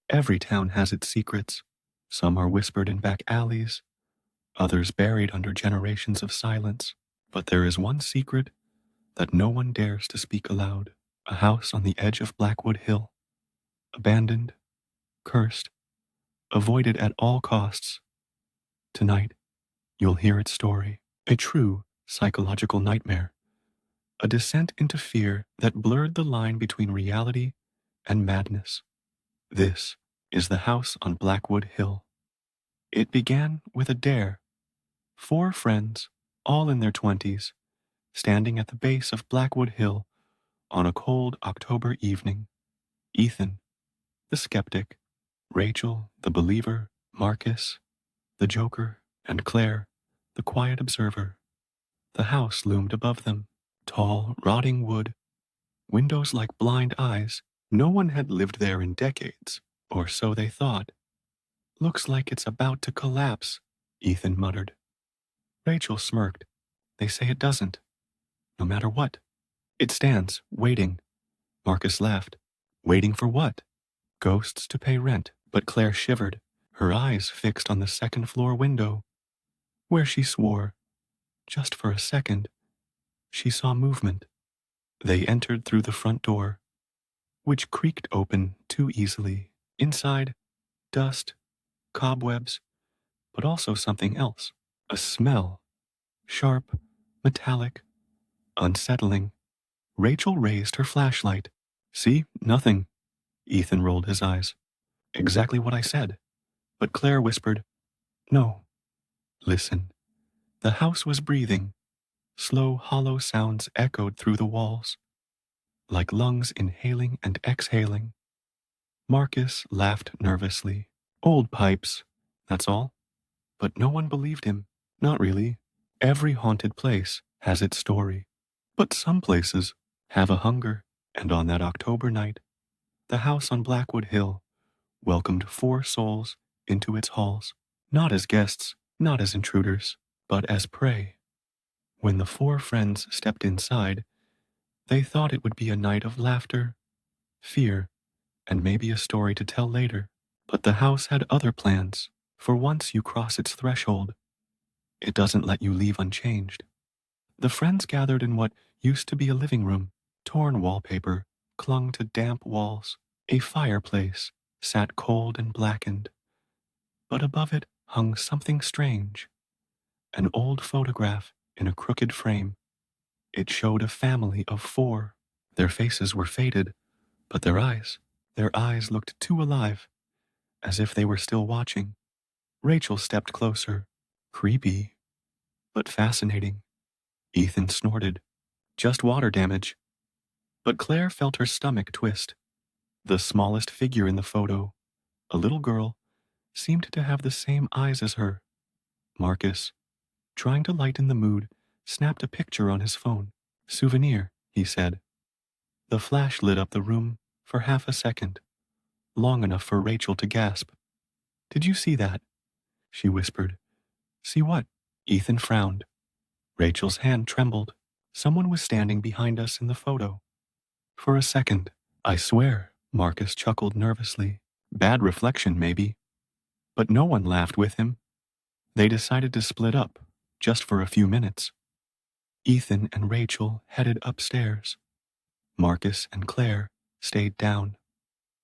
Every town has its secrets. Some are whispered in back alleys, others buried under generations of silence. But there is one secret that no one dares to speak aloud. A house on the edge of Blackwood Hill, abandoned, cursed, avoided at all costs. Tonight, you'll hear its story, a true psychological nightmare, a descent into fear that blurred the line between reality and madness. This is the house on Blackwood Hill. It began with a dare. 4 friends, all in their 20s, standing at the base of Blackwood Hill on a cold October evening. Ethan, the skeptic, Rachel, the believer, Marcus, the joker, and Claire, the quiet observer. The house loomed above them, tall, rotting wood, windows like blind eyes. No one had lived there in decades, or so they thought. Looks like it's about to collapse, Ethan muttered. Rachel smirked. They say it doesn't. No matter what. It stands, waiting. Marcus laughed. Waiting for what? Ghosts to pay rent. But Claire shivered, her eyes fixed on the second-floor window, where she swore, just for a second, she saw movement. They entered through the front door, which creaked open too easily. Inside, dust, cobwebs, but also something else. A smell. Sharp, metallic, unsettling. Rachel raised her flashlight. See? Nothing. Ethan rolled his eyes. Exactly what I said. But Claire whispered, No. Listen. The house was breathing. Slow, hollow sounds echoed through the walls, like lungs inhaling and exhaling. Marcus laughed nervously. Old pipes, that's all. But no one believed him. Not really. Every haunted place has its story. But some places have a hunger. And on that October night, the house on Blackwood Hill welcomed 4 souls into its halls. Not as guests, not as intruders, but as prey. When the 4 friends stepped inside, they thought it would be a night of laughter, fear, and maybe a story to tell later. But the house had other plans. For once you cross its threshold, it doesn't let you leave unchanged. The friends gathered in what used to be a living room. Torn wallpaper clung to damp walls. A fireplace sat cold and blackened. But above it hung something strange. An old photograph in a crooked frame. It showed a family of 4. Their faces were faded, but their eyes looked too alive, as if they were still watching. Rachel stepped closer. Creepy, but fascinating. Ethan snorted. Just water damage. But Claire felt her stomach twist. The smallest figure in the photo, a little girl, seemed to have the same eyes as her. Marcus, trying to lighten the mood, snapped a picture on his phone. Souvenir, he said. The flash lit up the room for half a second, long enough for Rachel to gasp. Did you see that? She whispered. See what? Ethan frowned. Rachel's hand trembled. Someone was standing behind us in the photo. For a second, I swear, Marcus chuckled nervously. Bad reflection, maybe. But no one laughed with him. They decided to split up, just for a few minutes. Ethan and Rachel headed upstairs. Marcus and Claire stayed down.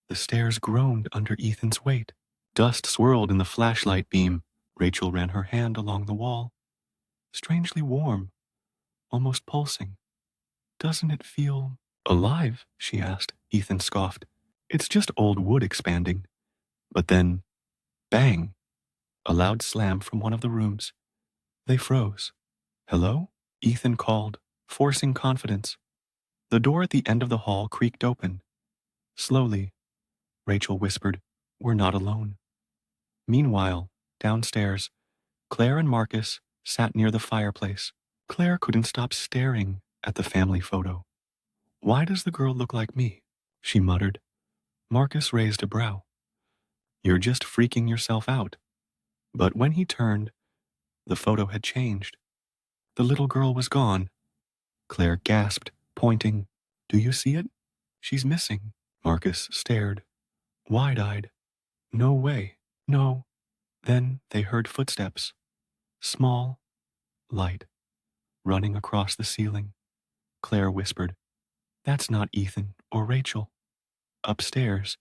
The stairs groaned under Ethan's weight. Dust swirled in the flashlight beam. Rachel ran her hand along the wall. Strangely warm, almost pulsing. Doesn't it feel alive? She asked. Ethan scoffed. It's just old wood expanding. But then, bang! A loud slam from one of the rooms. They froze. Hello? Ethan called, forcing confidence. The door at the end of the hall creaked open. Slowly, Rachel whispered, We're not alone. Meanwhile, downstairs, Claire and Marcus sat near the fireplace. Claire couldn't stop staring at the family photo. Why does the girl look like me? She muttered. Marcus raised a brow. You're just freaking yourself out. But when he turned, the photo had changed. The little girl was gone. Claire gasped, pointing. Do you see it? She's missing. Marcus stared, wide-eyed. No way. No. Then they heard footsteps. Small, light, running across the ceiling. Claire whispered, "That's not Ethan or Rachel." Upstairs,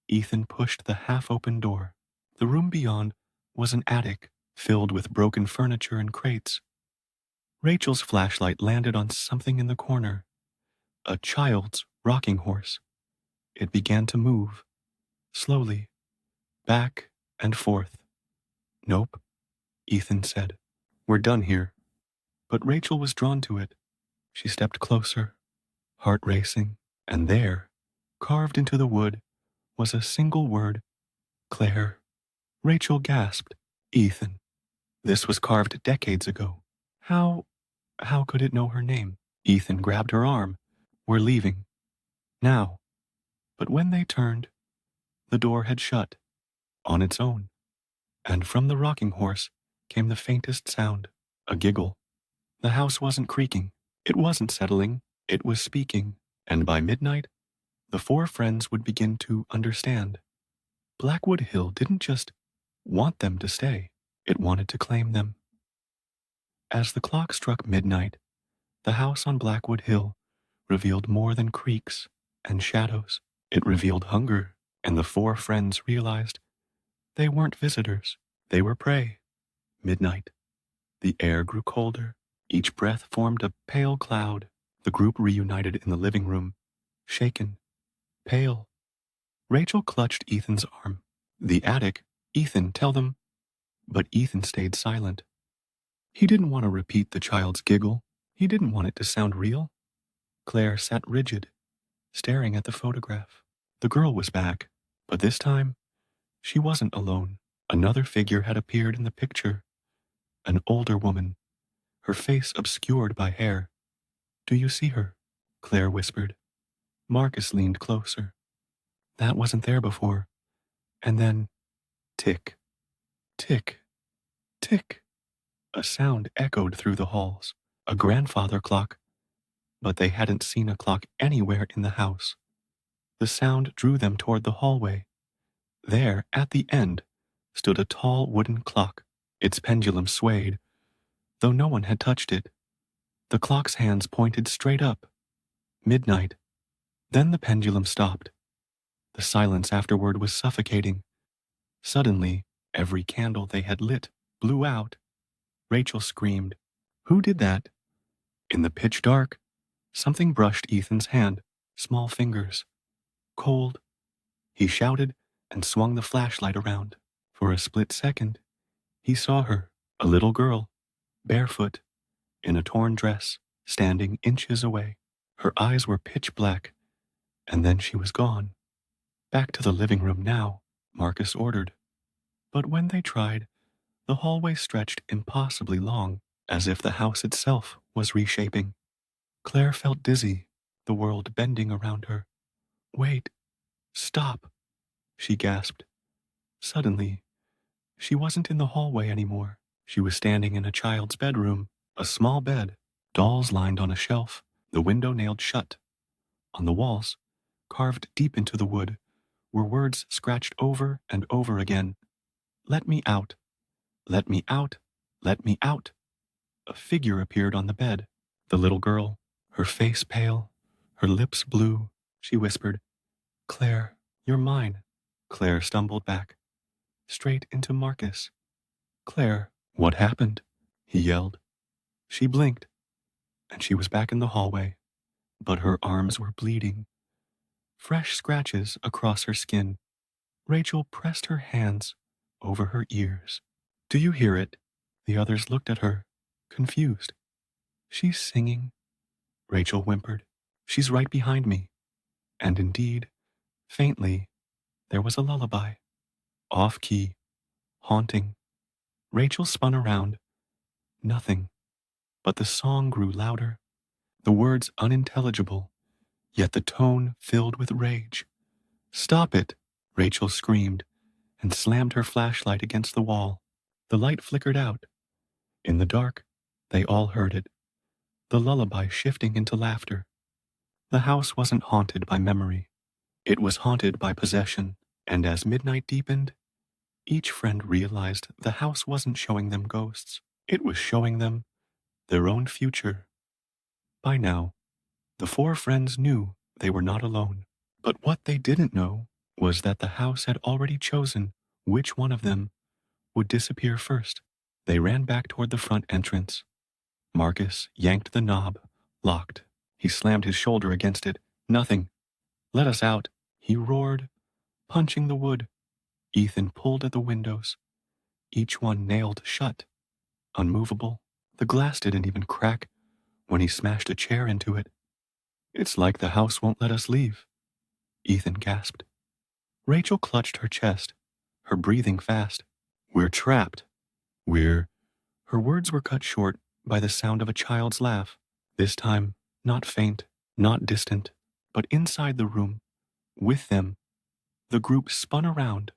Ethan pushed the half-open door. The room beyond was an attic filled with broken furniture and crates. Rachel's flashlight landed on something in the corner, a child's rocking horse. It began to move, slowly, back and forth. "Nope," Ethan said. "We're done here." But Rachel was drawn to it. She stepped closer, heart racing, and there, carved into the wood, was a single word, "Claire." Rachel gasped. "Ethan." This was carved decades ago. How could it know her name? Ethan grabbed her arm. "We're leaving. Now." But when they turned, the door had shut, on its own. And from the rocking horse came the faintest sound, a giggle. The house wasn't creaking. It wasn't settling. It was speaking. And by midnight, the four friends would begin to understand. Blackwood Hill didn't just want them to stay. It wanted to claim them. As the clock struck midnight, the house on Blackwood Hill revealed more than creaks and shadows. It revealed hunger, and the four friends realized they weren't visitors. They were prey. Midnight. The air grew colder. Each breath formed a pale cloud. The group reunited in the living room, shaken, pale. Rachel clutched Ethan's arm. "The attic. Ethan, tell them." But Ethan stayed silent. He didn't want to repeat the child's giggle. He didn't want it to sound real. Claire sat rigid, staring at the photograph. The girl was back, but this time, she wasn't alone. Another figure had appeared in the picture. An older woman, her face obscured by hair. "Do you see her?" Claire whispered. Marcus leaned closer. "That wasn't there before." And then, tick, tick, tick. A sound echoed through the halls. A grandfather clock. But they hadn't seen a clock anywhere in the house. The sound drew them toward the hallway. There, at the end, stood a tall wooden clock. Its pendulum swayed, though no one had touched it. The clock's hands pointed straight up. Midnight. Then the pendulum stopped. The silence afterward was suffocating. Suddenly, every candle they had lit blew out. Rachel screamed, "Who did that?" In the pitch dark, something brushed Ethan's hand, small fingers. "Cold." He shouted and swung the flashlight around. For a split second, he saw her, a little girl, barefoot, in a torn dress, standing inches away. Her eyes were pitch black, and then she was gone. "Back to the living room now," Marcus ordered. But when they tried, the hallway stretched impossibly long, as if the house itself was reshaping. Claire felt dizzy, the world bending around her. "Wait, stop," she gasped. Suddenly, she wasn't in the hallway anymore. She was standing in a child's bedroom, a small bed, dolls lined on a shelf, the window nailed shut. On the walls, carved deep into the wood, were words scratched over and over again. "Let me out. Let me out. Let me out." A figure appeared on the bed. The little girl, her face pale, her lips blue. She whispered, "Claire, you're mine." Claire stumbled back, straight into Marcus. "Claire, what happened?" he yelled. She blinked, and she was back in the hallway, but her arms were bleeding. Fresh scratches across her skin. Rachel pressed her hands over her ears. "Do you hear it?" The others looked at her, confused. "She's singing," Rachel whimpered. "She's right behind me." And indeed, faintly, there was a lullaby. Off-key, haunting. Rachel spun around. Nothing. But the song grew louder, the words unintelligible, yet the tone filled with rage. "Stop it!" Rachel screamed, and slammed her flashlight against the wall. The light flickered out. In the dark, they all heard it, the lullaby shifting into laughter. The house wasn't haunted by memory. It was haunted by possession, and as midnight deepened, Each friend realized the house wasn't showing them ghosts. It was showing them their own future. By now, the four friends knew they were not alone. But what they didn't know was that the house had already chosen which one of them would disappear first. They ran back toward the front entrance. Marcus yanked the knob, locked. He slammed his shoulder against it. Nothing. Let us out, he roared, punching the wood. Ethan pulled at the windows, each one nailed shut, unmovable. The glass didn't even crack when he smashed a chair into it. It's like the house won't let us leave, Ethan gasped. Rachel clutched her chest, her breathing fast. We're trapped. We're... Her words were cut short by the sound of a child's laugh. This time, not faint, not distant, but inside the room. With them, the group spun around,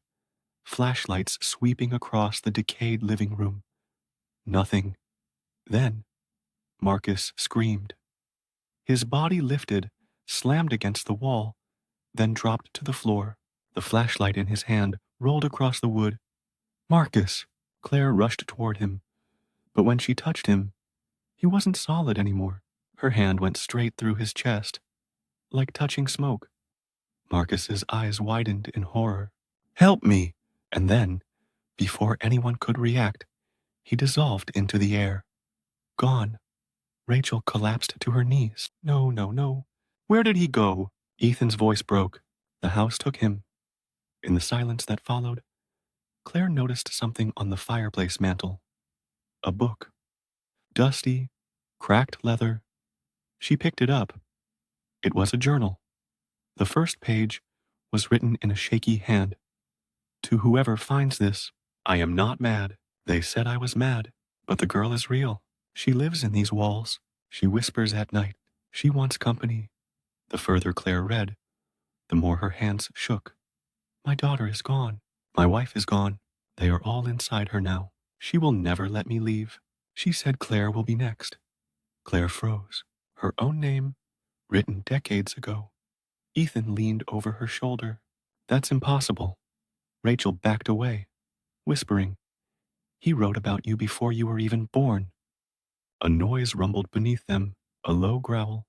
flashlights sweeping across the decayed living room. Nothing. Then, Marcus screamed. His body lifted, slammed against the wall, then dropped to the floor. The flashlight in his hand rolled across the wood. Marcus! Claire rushed toward him, but when she touched him, he wasn't solid anymore. Her hand went straight through his chest, like touching smoke. Marcus's eyes widened in horror. Help me! And then, before anyone could react, he dissolved into the air. Gone. Rachel collapsed to her knees. No, no, no. Where did he go? Ethan's voice broke. The house took him. In the silence that followed, Claire noticed something on the fireplace mantel. A book. Dusty, cracked leather. She picked it up. It was a journal. The first page was written in a shaky hand. To whoever finds this, I am not mad. They said I was mad, but the girl is real. She lives in these walls. She whispers at night. She wants company. The further Claire read, the more her hands shook. My daughter is gone. My wife is gone. They are all inside her now. She will never let me leave. She said Claire will be next. Claire froze. Her own name, written decades ago. Ethan leaned over her shoulder. That's impossible. Rachel backed away, whispering, He wrote about you before you were even born. A noise rumbled beneath them, a low growl,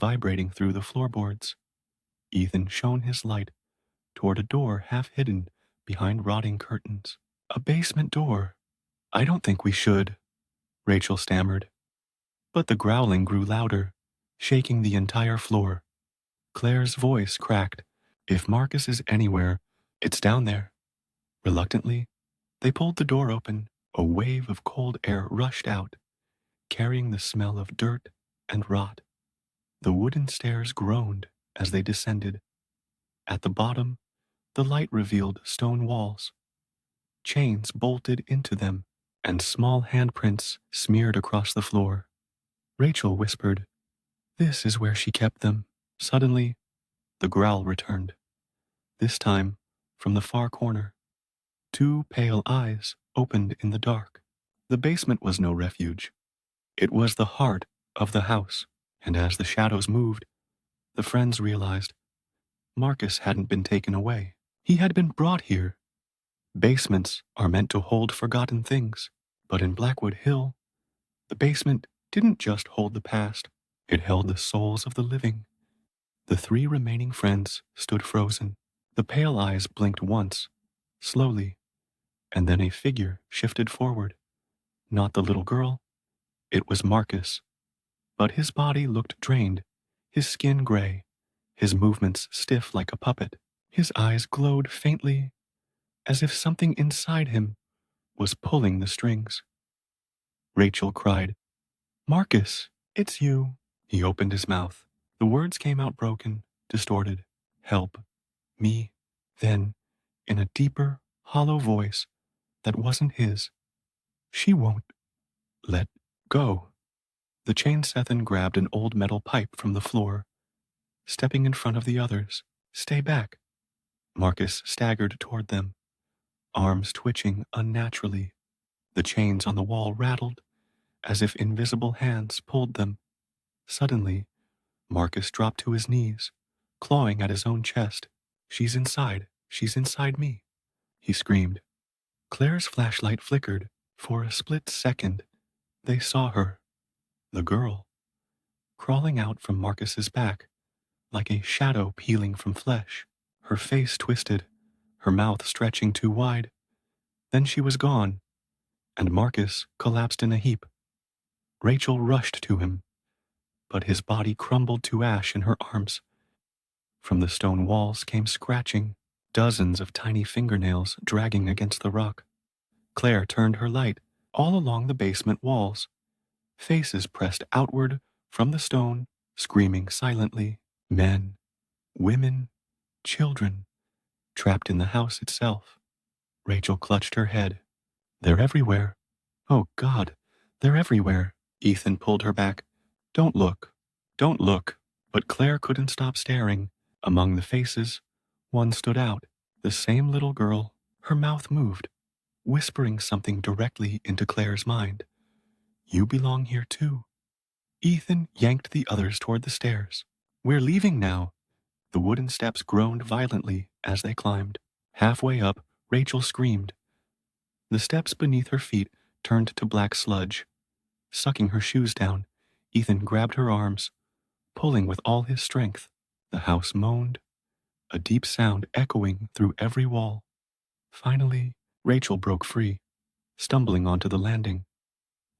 vibrating through the floorboards. Ethan shone his light toward a door half hidden behind rotting curtains. A basement door. I don't think we should, Rachel stammered. But the growling grew louder, shaking the entire floor. Claire's voice cracked. If Marcus is anywhere, it's down there. Reluctantly, they pulled the door open. A wave of cold air rushed out, carrying the smell of dirt and rot. The wooden stairs groaned as they descended. At the bottom, the light revealed stone walls. Chains bolted into them, and small handprints smeared across the floor. Rachel whispered, This is where she kept them. Suddenly, the growl returned. This time, from the far corner. Two pale eyes opened in the dark. The basement was no refuge. It was the heart of the house, and as the shadows moved, the friends realized Marcus hadn't been taken away. He had been brought here. Basements are meant to hold forgotten things, but in Blackwood Hill, the basement didn't just hold the past, it held the souls of the living. The three remaining friends stood frozen. The pale eyes blinked once, slowly, and then a figure shifted forward. Not the little girl, it was Marcus. But his body looked drained, his skin gray, his movements stiff like a puppet. His eyes glowed faintly, as if something inside him was pulling the strings. Rachel cried, Marcus, it's you. He opened his mouth. The words came out broken, distorted. Help. Me. Then, in a deeper, hollow voice that wasn't his, She won't let go. The chainsethan grabbed an old metal pipe from the floor, stepping in front of the others. Stay back. Marcus staggered toward them, arms twitching unnaturally. The chains on the wall rattled, as if invisible hands pulled them. Suddenly, Marcus dropped to his knees, clawing at his own chest. She's inside me, he screamed. Claire's flashlight flickered. For a split second, they saw her, the girl, crawling out from Marcus's back, like a shadow peeling from flesh, her face twisted, her mouth stretching too wide. Then she was gone, and Marcus collapsed in a heap. Rachel rushed to him, but his body crumbled to ash in her arms. From the stone walls came scratching, dozens of tiny fingernails dragging against the rock. Claire turned her light all along the basement walls, faces pressed outward from the stone, screaming silently. Men, women, children, trapped in the house itself. Rachel clutched her head. They're everywhere. Oh, God, they're everywhere. Ethan pulled her back. Don't look. Don't look. But Claire couldn't stop staring. Among the faces, one stood out. The same little girl. Her mouth moved, whispering something directly into Claire's mind. You belong here too. Ethan yanked the others toward the stairs. We're leaving now. The wooden steps groaned violently as they climbed. Halfway up, Rachel screamed. The steps beneath her feet turned to black sludge. Sucking her shoes down, Ethan grabbed her arms, pulling with all his strength. The house moaned, a deep sound echoing through every wall. Finally, Rachel broke free, stumbling onto the landing.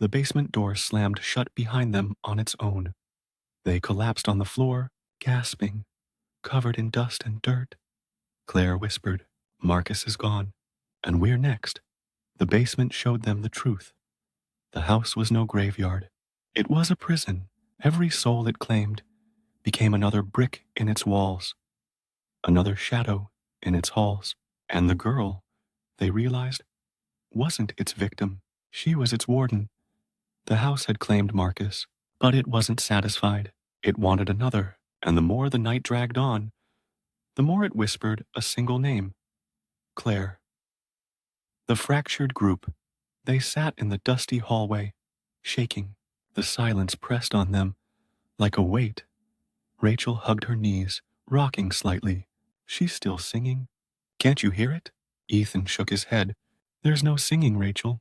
The basement door slammed shut behind them on its own. They collapsed on the floor, gasping, covered in dust and dirt. Claire whispered, Marcus is gone, and we're next. The basement showed them the truth. The house was no graveyard. It was a prison. Every soul it claimed became another brick in its walls, another shadow in its halls. And the girl, they realized, wasn't its victim. She was its warden. The house had claimed Marcus, but it wasn't satisfied. It wanted another, and the more the night dragged on, the more it whispered a single name, Claire. The fractured group, they sat in the dusty hallway, shaking. The silence pressed on them like a weight. Rachel hugged her knees, rocking slightly. She's still singing. Can't you hear it? Ethan shook his head. There's no singing, Rachel.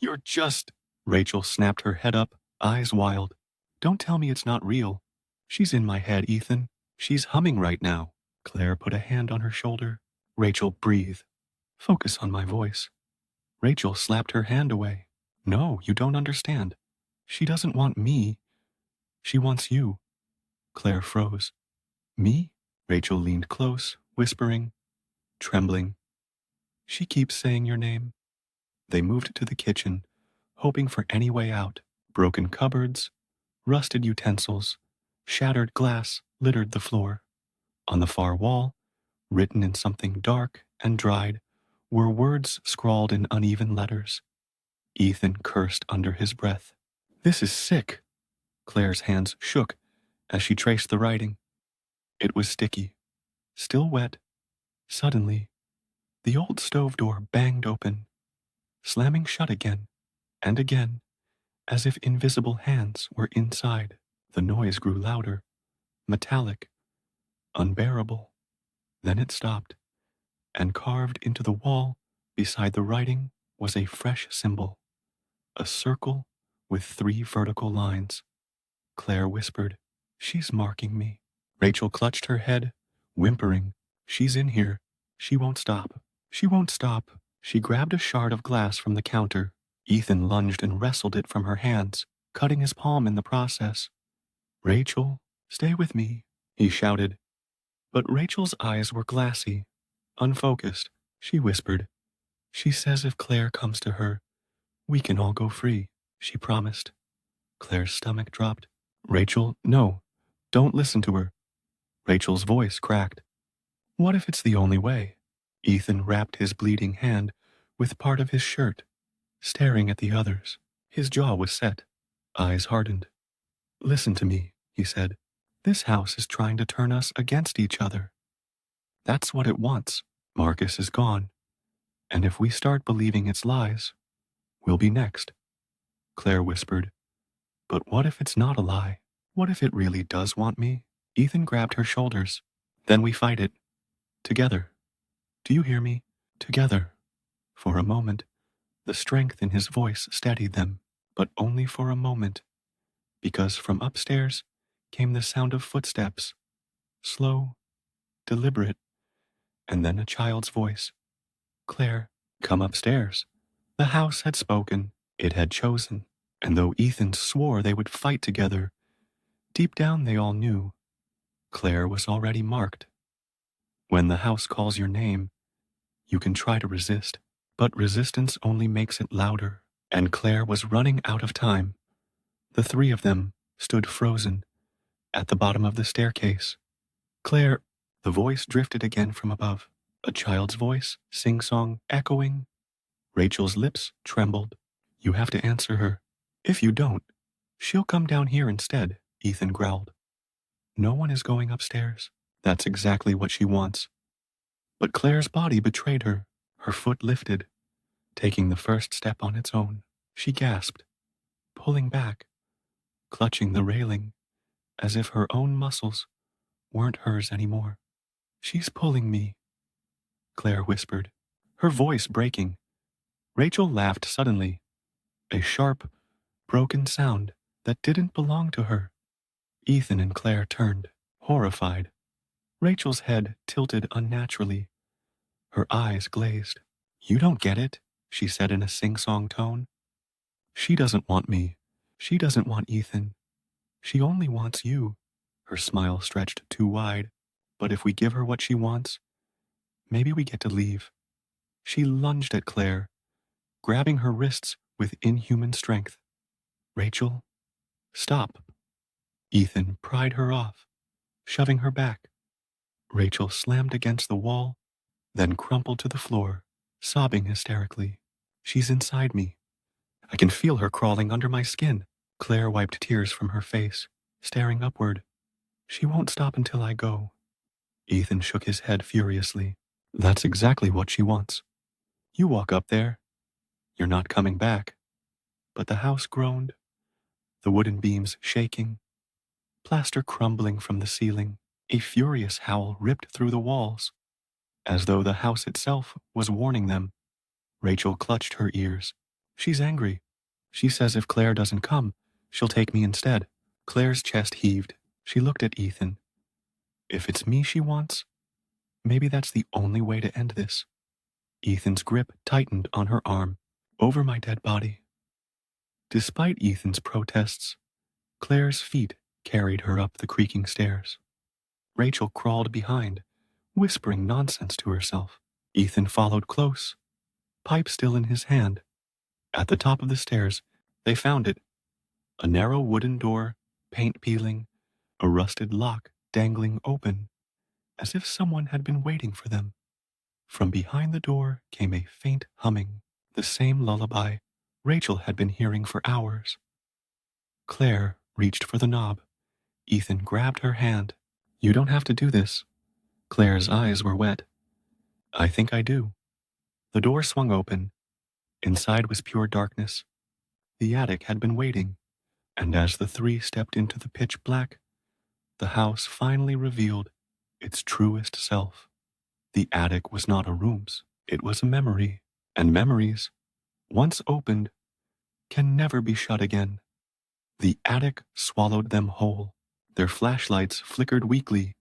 You're just... Rachel snapped her head up, eyes wild. Don't tell me it's not real. She's in my head, Ethan. She's humming right now. Claire put a hand on her shoulder. Rachel, breathe. Focus on my voice. Rachel slapped her hand away. No, you don't understand. She doesn't want me. She wants you. Claire froze. Me? Rachel leaned close, whispering, trembling. She keeps saying your name. They moved to the kitchen, hoping for any way out. Broken cupboards, rusted utensils, shattered glass littered the floor. On the far wall, written in something dark and dried, were words scrawled in uneven letters. Ethan cursed under his breath. This is sick. Claire's hands shook as she traced the writing. It was sticky, still wet. Suddenly, the old stove door banged open, slamming shut again and again, as if invisible hands were inside. The noise grew louder, metallic, unbearable. Then it stopped, and carved into the wall beside the writing was a fresh symbol, a circle with 3 vertical lines. Claire whispered, She's marking me. Rachel clutched her head, whimpering, She's in here. She won't stop. She won't stop. She grabbed a shard of glass from the counter. Ethan lunged and wrestled it from her hands, cutting his palm in the process. Rachel, stay with me, he shouted. But Rachel's eyes were glassy, unfocused. She whispered, She says if Claire comes to her, we can all go free, she promised. Claire's stomach dropped. Rachel, no, don't listen to her. Rachel's voice cracked. What if it's the only way? Ethan wrapped his bleeding hand with part of his shirt, staring at the others. His jaw was set, eyes hardened. Listen to me, he said. This house is trying to turn us against each other. That's what it wants. Marcus is gone, and if we start believing its lies, we'll be next. Claire whispered, But what if it's not a lie? What if it really does want me? Ethan grabbed her shoulders. Then we fight it. Together. Do you hear me? Together. For a moment, the strength in his voice steadied them, but only for a moment, because from upstairs came the sound of footsteps, slow, deliberate, and then a child's voice. Claire, come upstairs. The house had spoken, it had chosen, and though Ethan swore they would fight together, deep down they all knew Claire was already marked. When the house calls your name, you can try to resist, but resistance only makes it louder, and Claire was running out of time. The three of them stood frozen at the bottom of the staircase. Claire, the voice drifted again from above, a child's voice, sing-song, echoing. Rachel's lips trembled. You have to answer her. If you don't, she'll come down here instead, Ethan growled. No one is going upstairs. That's exactly what she wants. But Claire's body betrayed her. Her foot lifted, taking the first step on its own. She gasped, pulling back, clutching the railing, as if her own muscles weren't hers anymore. She's pulling me, Claire whispered, her voice breaking. Rachel laughed suddenly, a sharp, broken sound that didn't belong to her. Ethan and Claire turned, horrified. Rachel's head tilted unnaturally, her eyes glazed. You don't get it, she said in a sing-song tone. She doesn't want me. She doesn't want Ethan. She only wants you. Her smile stretched too wide. But if we give her what she wants, maybe we get to leave. She lunged at Claire, grabbing her wrists with inhuman strength. Rachel, stop. Ethan pried her off, shoving her back. Rachel slammed against the wall, then crumpled to the floor, sobbing hysterically. She's inside me. I can feel her crawling under my skin. Claire wiped tears from her face, staring upward. She won't stop until I go. Ethan shook his head furiously. That's exactly what she wants. You walk up there. You're not coming back. But the house groaned, the wooden beams shaking, plaster crumbling from the ceiling. A furious howl ripped through the walls, as though the house itself was warning them. Rachel clutched her ears. She's angry. She says if Claire doesn't come, she'll take me instead. Claire's chest heaved. She looked at Ethan. If it's me she wants, maybe that's the only way to end this. Ethan's grip tightened on her arm, over my dead body. Despite Ethan's protests, Claire's feet carried her up the creaking stairs. Rachel crawled behind, whispering nonsense to herself. Ethan followed close, pipe still in his hand. At the top of the stairs, they found it. A narrow wooden door, paint peeling, a rusted lock dangling open, as if someone had been waiting for them. From behind the door came a faint humming, the same lullaby Rachel had been hearing for hours. Claire reached for the knob. Ethan grabbed her hand. You don't have to do this. Claire's eyes were wet. I think I do. The door swung open. Inside was pure darkness. The attic had been waiting, and as the three stepped into the pitch black, the house finally revealed its truest self. The attic was not a room's, it was a memory, and memories, once opened, can never be shut again. The attic swallowed them whole. Their flashlights flickered weakly,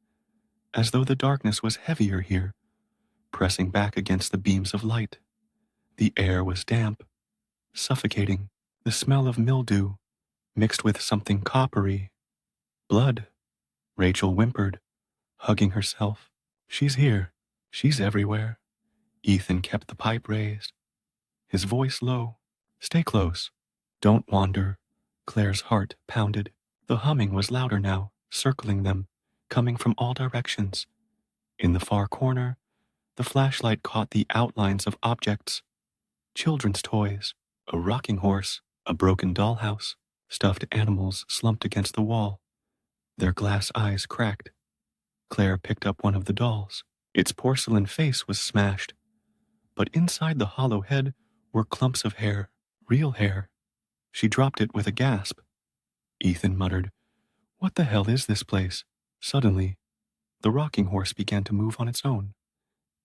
as though the darkness was heavier here, pressing back against the beams of light. The air was damp, suffocating, the smell of mildew, mixed with something coppery. Blood, Rachel whimpered, hugging herself. She's here. She's everywhere. Ethan kept the pipe raised, his voice low. Stay close. Don't wander. Claire's heart pounded. The humming was louder now, circling them, coming from all directions. In the far corner, the flashlight caught the outlines of objects. Children's toys, a rocking horse, a broken dollhouse, stuffed animals slumped against the wall. Their glass eyes cracked. Claire picked up one of the dolls. Its porcelain face was smashed, but inside the hollow head were clumps of hair, real hair. She dropped it with a gasp. Ethan muttered, "What the hell is this place?" Suddenly, the rocking horse began to move on its own,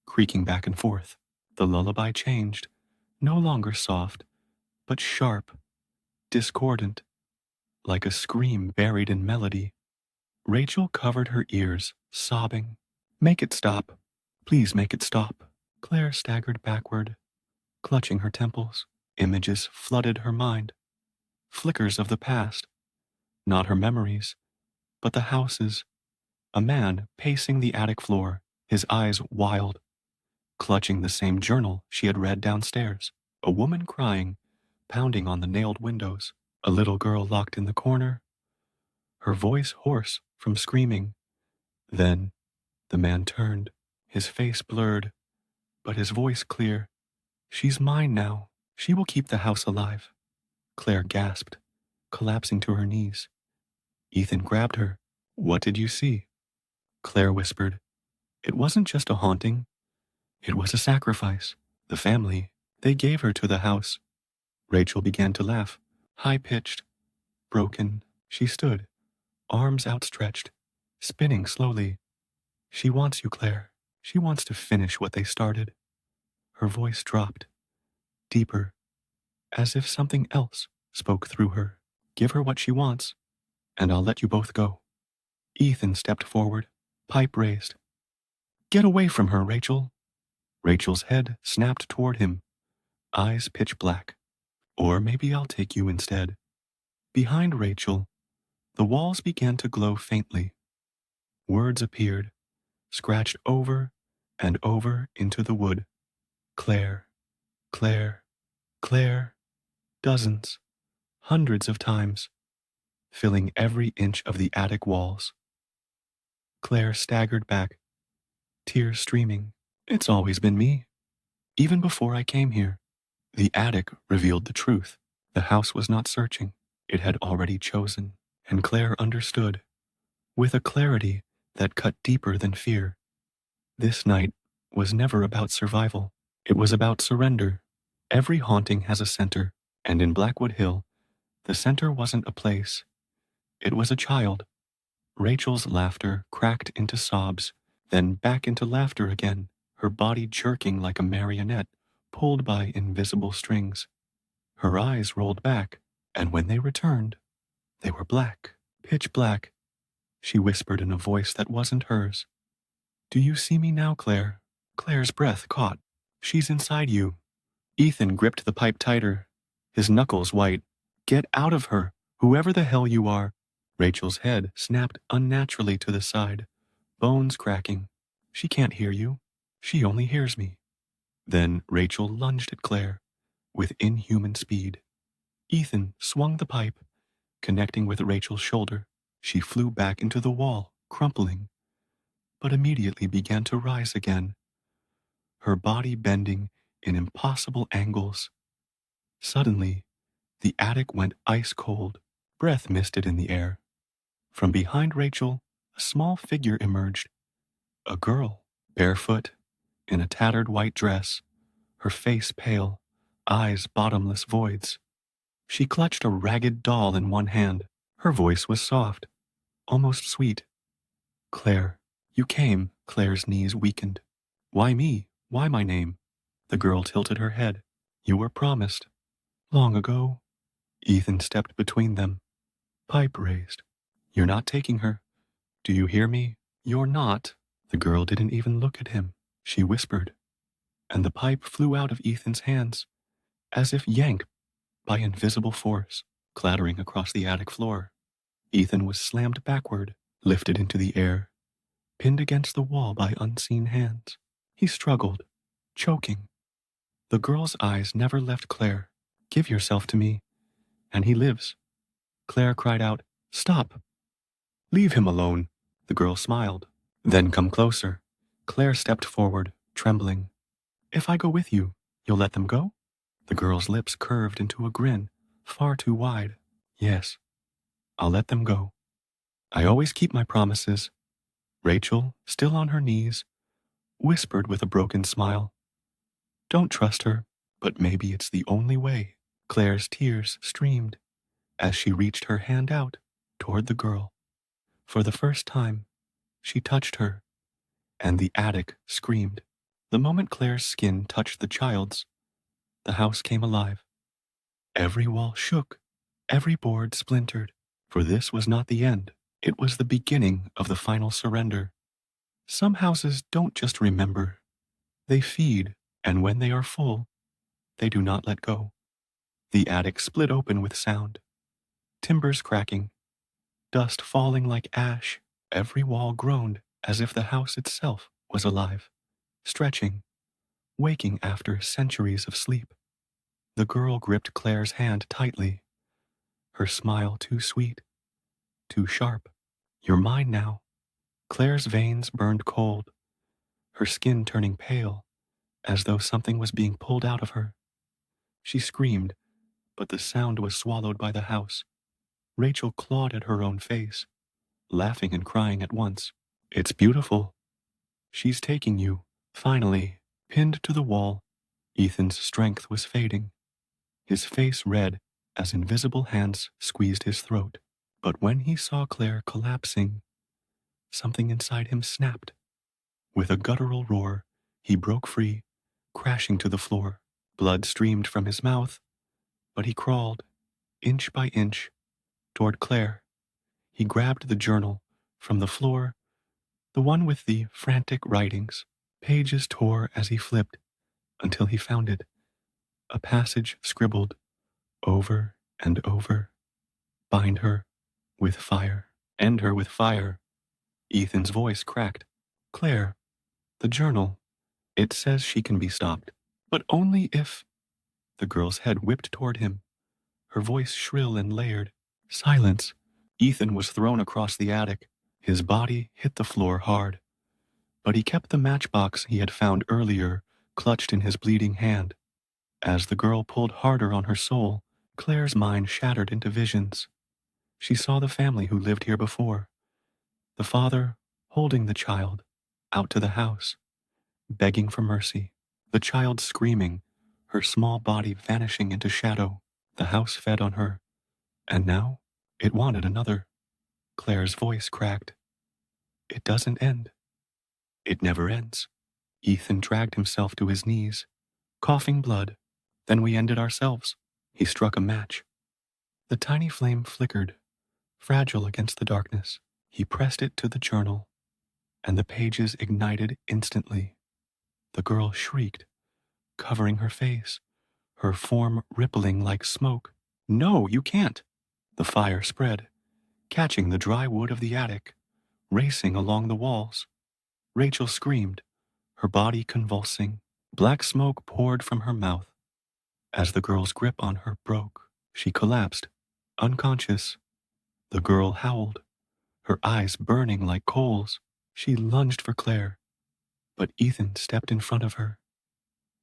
creaking back and forth. The lullaby changed, no longer soft, but sharp, discordant, like a scream buried in melody. Rachel covered her ears, sobbing. Make it stop. Please make it stop. Claire staggered backward, clutching her temples. Images flooded her mind. Flickers of the past. Not her memories, but the houses. A man pacing the attic floor, his eyes wild, clutching the same journal she had read downstairs. A woman crying, pounding on the nailed windows. A little girl locked in the corner, her voice hoarse from screaming. Then the man turned, his face blurred, but his voice clear. She's mine now. She will keep the house alive. Claire gasped, collapsing to her knees. Ethan grabbed her. What did you see? Claire whispered. It wasn't just a haunting. It was a sacrifice. The family, they gave her to the house. Rachel began to laugh, high-pitched, broken. She stood, arms outstretched, spinning slowly. She wants you, Claire. She wants to finish what they started. Her voice dropped, deeper, as if something else spoke through her. Give her what she wants, and I'll let you both go. Ethan stepped forward, pipe raised. Get away from her, Rachel. Rachel's head snapped toward him, eyes pitch black. Or maybe I'll take you instead. Behind Rachel, the walls began to glow faintly. Words appeared, scratched over and over into the wood. Claire, Claire, Claire. Dozens, hundreds of times, filling every inch of the attic walls. Claire staggered back, tears streaming. It's always been me, even before I came here. The attic revealed the truth. The house was not searching. It had already chosen, and Claire understood, with a clarity that cut deeper than fear. This night was never about survival. It was about surrender. Every haunting has a center, and in Blackwood Hill, the center wasn't a place. It was a child. Rachel's laughter cracked into sobs, then back into laughter again, her body jerking like a marionette pulled by invisible strings. Her eyes rolled back, and when they returned, they were black, pitch black. She whispered in a voice that wasn't hers. Do you see me now, Claire? Claire's breath caught. She's inside you. Ethan gripped the pipe tighter, his knuckles white. Get out of her, whoever the hell you are. Rachel's head snapped unnaturally to the side, bones cracking. She can't hear you. She only hears me. Then Rachel lunged at Claire, with inhuman speed. Ethan swung the pipe, connecting with Rachel's shoulder. She flew back into the wall, crumpling, but immediately began to rise again, her body bending in impossible angles. Suddenly, the attic went ice cold. Breath misted in the air. From behind Rachel, a small figure emerged. A girl, barefoot, in a tattered white dress, her face pale, eyes bottomless voids. She clutched a ragged doll in one hand. Her voice was soft, almost sweet. Claire, you came. Claire's knees weakened. Why me? Why my name? The girl tilted her head. You were promised. Long ago. Ethan stepped between them, pipe raised. You're not taking her. Do you hear me? You're not. The girl didn't even look at him. She whispered, and the pipe flew out of Ethan's hands, as if yanked by invisible force, clattering across the attic floor. Ethan was slammed backward, lifted into the air, pinned against the wall by unseen hands. He struggled, choking. The girl's eyes never left Claire. Give yourself to me, and he lives. Claire cried out, Stop! Leave him alone. The girl smiled. Then come closer. Claire stepped forward, trembling. If I go with you, you'll let them go? The girl's lips curved into a grin, far too wide. Yes, I'll let them go. I always keep my promises. Rachel, still on her knees, whispered with a broken smile. Don't trust her, but maybe it's the only way. Claire's tears streamed as she reached her hand out toward the girl. For the first time, she touched her, and the attic screamed. The moment Claire's skin touched the child's, the house came alive. Every wall shook, every board splintered, for this was not the end. It was the beginning of the final surrender. Some houses don't just remember, they feed, and when they are full, they do not let go. The attic split open with sound, timbers cracking, dust falling like ash. Every wall groaned as if the house itself was alive, stretching, waking after centuries of sleep. The girl gripped Claire's hand tightly, her smile too sweet, too sharp. You're mine now. Claire's veins burned cold, her skin turning pale, as though something was being pulled out of her. She screamed, but the sound was swallowed by the house. Rachel clawed at her own face, laughing and crying at once. It's beautiful. She's taking you. Finally, pinned to the wall, Ethan's strength was fading, his face red as invisible hands squeezed his throat. But when he saw Claire collapsing, something inside him snapped. With a guttural roar, he broke free, crashing to the floor. Blood streamed from his mouth, but he crawled, inch by inch, toward Claire. He grabbed the journal from the floor, the one with the frantic writings. Pages tore as he flipped until he found it, a passage scribbled over and over. Bind her with fire. End her with fire. Ethan's voice cracked. Claire, the journal. It says she can be stopped, but only if... The girl's head whipped toward him, her voice shrill and layered. Silence. Ethan was thrown across the attic. His body hit the floor hard, but he kept the matchbox he had found earlier clutched in his bleeding hand. As the girl pulled harder on her soul, Claire's mind shattered into visions. She saw the family who lived here before, the father holding the child out to the house, begging for mercy, the child screaming, her small body vanishing into shadow. The house fed on her, and now it wanted another. Claire's voice cracked. It doesn't end. It never ends. Ethan dragged himself to his knees, coughing blood. Then we ended ourselves. He struck a match. The tiny flame flickered, fragile against the darkness. He pressed it to the journal, and the pages ignited instantly. The girl shrieked, covering her face, her form rippling like smoke. No, you can't. The fire spread, catching the dry wood of the attic, racing along the walls. Rachel screamed, her body convulsing. Black smoke poured from her mouth. As the girl's grip on her broke, she collapsed, unconscious. The girl howled, her eyes burning like coals. She lunged for Claire, but Ethan stepped in front of her.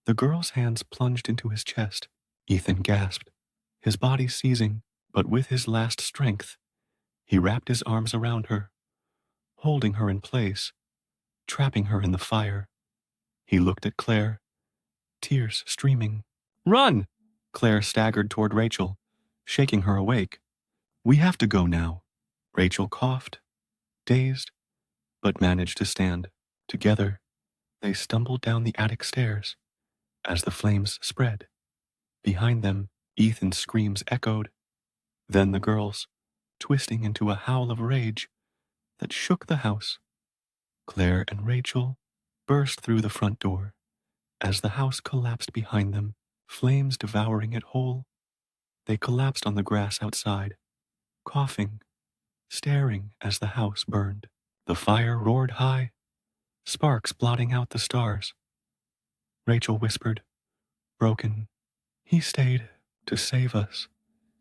The girl's hands plunged into his chest. Ethan gasped, his body seizing, but with his last strength, he wrapped his arms around her, holding her in place, trapping her in the fire. He looked at Claire, tears streaming. Run! Claire staggered toward Rachel, shaking her awake. We have to go now. Rachel coughed, dazed, but managed to stand. Together, they stumbled down the attic stairs as the flames spread. Behind them, Ethan's screams echoed. Then the girls, twisting into a howl of rage that shook the house. Claire and Rachel burst through the front door. As the house collapsed behind them, flames devouring it whole, they collapsed on the grass outside, coughing, staring as the house burned. The fire roared high, sparks blotting out the stars. Rachel whispered, broken, he stayed to save us.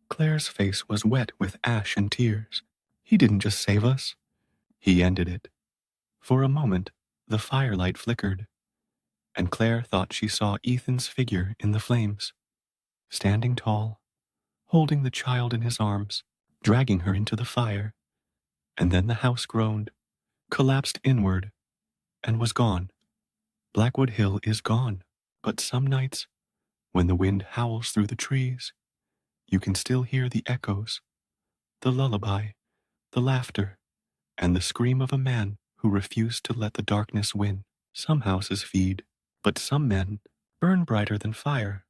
Claire's face was wet with ash and tears. He didn't just save us, he ended it. For a moment, the firelight flickered, and Claire thought she saw Ethan's figure in the flames, standing tall, holding the child in his arms, dragging her into the fire. And then the house groaned, collapsed inward, and was gone. Blackwood Hill is gone, but some nights, when the wind howls through the trees, you can still hear the echoes, the lullaby, the laughter, and the scream of a man who refused to let the darkness win. Some houses feed, but some men burn brighter than fire.